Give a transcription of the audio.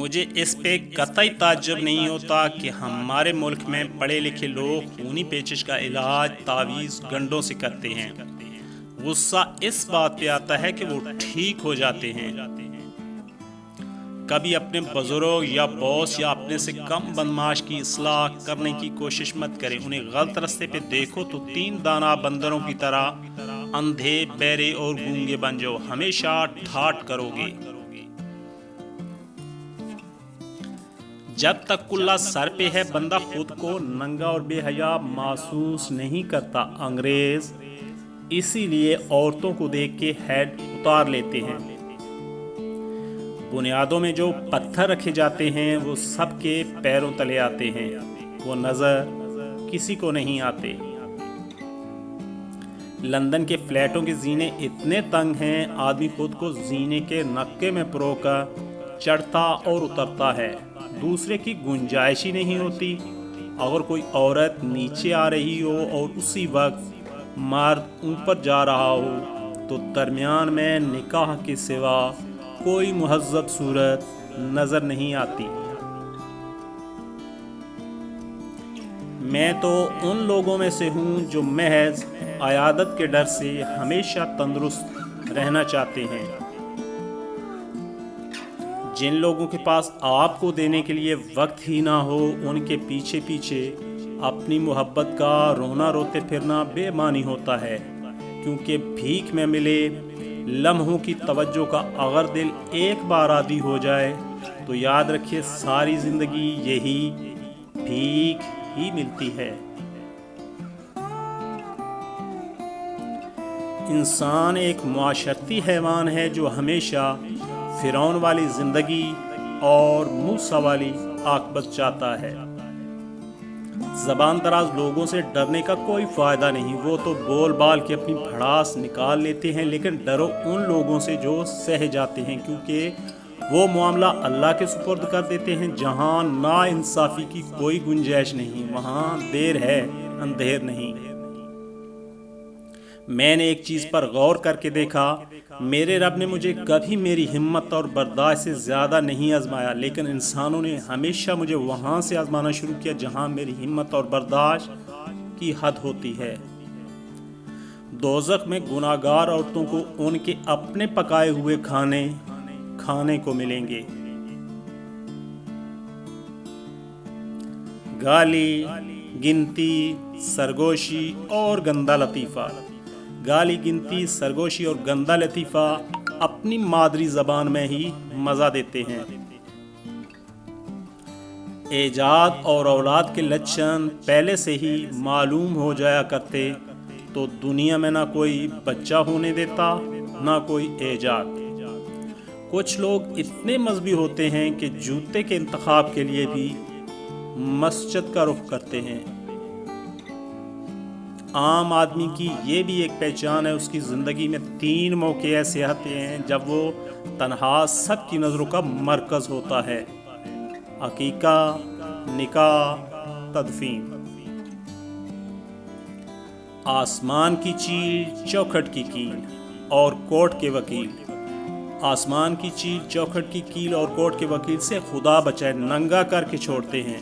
مجھے اس پہ قطعی تعجب نہیں ہوتا کہ ہمارے ملک میں پڑھے لکھے لوگ خونی پیچش کا علاج تعویذ گنڈوں سے کرتے ہیں۔ غصہ اس بات پہ آتا ہے کہ وہ ٹھیک ہو جاتے ہیں۔ کبھی اپنے بزرگ یا باس یا اپنے سے کم بدمعاش کی اصلاح کرنے کی کوشش مت کریں، انہیں غلط راستے پہ دیکھو تو 3 دانہ بندروں کی طرح اندھے، بہرے اور گونگے بن جاؤ، ہمیشہ ٹھاٹ کرو گے۔ جب تک کلہ سر پہ ہے بندہ خود کو ننگا اور بے حیا محسوس نہیں کرتا۔ انگریز اسی لیے عورتوں کو دیکھ کے ہیڈ اتار لیتے ہیں۔ بنیادوں میں جو پتھر رکھے جاتے ہیں وہ سب کے پیروں تلے آتے ہیں، وہ نظر کسی کو نہیں آتے۔ لندن کے فلیٹوں کے زینے اتنے تنگ ہیں، آدمی خود کو زینے کے نقے میں پرو کر چڑھتا اور اترتا ہے، دوسرے کی گنجائش ہی نہیں ہوتی۔ اگر کوئی عورت نیچے آ رہی ہو اور اسی وقت مرد اوپر جا رہا ہو تو درمیان میں نکاح کے سوا کوئی مہذب صورت نظر نہیں آتی۔ میں تو ان لوگوں میں سے ہوں جو محض عیادت کے ڈر سے ہمیشہ تندرست رہنا چاہتے ہیں۔ جن لوگوں کے پاس آپ کو دینے کے لیے وقت ہی نہ ہو، ان کے پیچھے پیچھے اپنی محبت کا رونا روتے پھرنا بے معنی ہوتا ہے، کیونکہ بھیک میں ملے لمحوں کی توجہ کا اگر دل ایک بار عادی ہو جائے تو یاد رکھیے ساری زندگی یہی بھیک ہی ملتی ہے۔ انسان ایک معاشرتی حیوان ہے جو ہمیشہ فرعون والی زندگی اور موسیٰ والی عاقبت چاہتا ہے۔ زبان دراز لوگوں سے ڈرنے کا کوئی فائدہ نہیں، وہ تو بول بال کے اپنی بھڑاس نکال لیتے ہیں، لیکن ڈرو ان لوگوں سے جو سہ جاتے ہیں، کیونکہ وہ معاملہ اللہ کے سپرد کر دیتے ہیں۔ جہاں نا انصافی کی کوئی گنجائش نہیں، وہاں دیر ہے اندھیر نہیں۔ میں نے ایک چیز پر غور کر کے دیکھا، میرے رب نے مجھے کبھی میری ہمت اور برداشت سے زیادہ نہیں آزمایا، لیکن انسانوں نے ہمیشہ مجھے وہاں سے آزمانا شروع کیا جہاں میری ہمت اور برداشت کی حد ہوتی ہے۔ دوزخ میں گناہگار عورتوں کو ان کے اپنے پکائے ہوئے کھانے کو ملیں گے۔ گالی، گنتی، سرگوشی اور گندا لطیفہ۔ گالی، گنتی، سرگوشی اور گندا لطیفہ اپنی مادری زبان میں ہی مزہ دیتے ہیں۔ ایجاد اور اولاد کے لچھن پہلے سے ہی معلوم ہو جایا کرتے تو دنیا میں نہ کوئی بچہ ہونے دیتا نہ کوئی ایجاد۔ کچھ لوگ اتنے مذہبی ہوتے ہیں کہ جوتے کے انتخاب کے لیے بھی مسجد کا رخ کرتے ہیں۔ عام آدمی کی یہ بھی ایک پہچان ہے، اس کی زندگی میں 3 موقع ایسے آتے ہیں جب وہ تنہا سب کی نظروں کا مرکز ہوتا ہے: عقیقہ، نکاح، تدفین۔ آسمان کی چیل، چوکھٹ کی کیل اور کورٹ کے وکیل۔ آسمان کی چیل، چوکھٹ کی کیل اور کورٹ کے وکیل سے خدا بچائے، ننگا کر کے چھوڑتے ہیں۔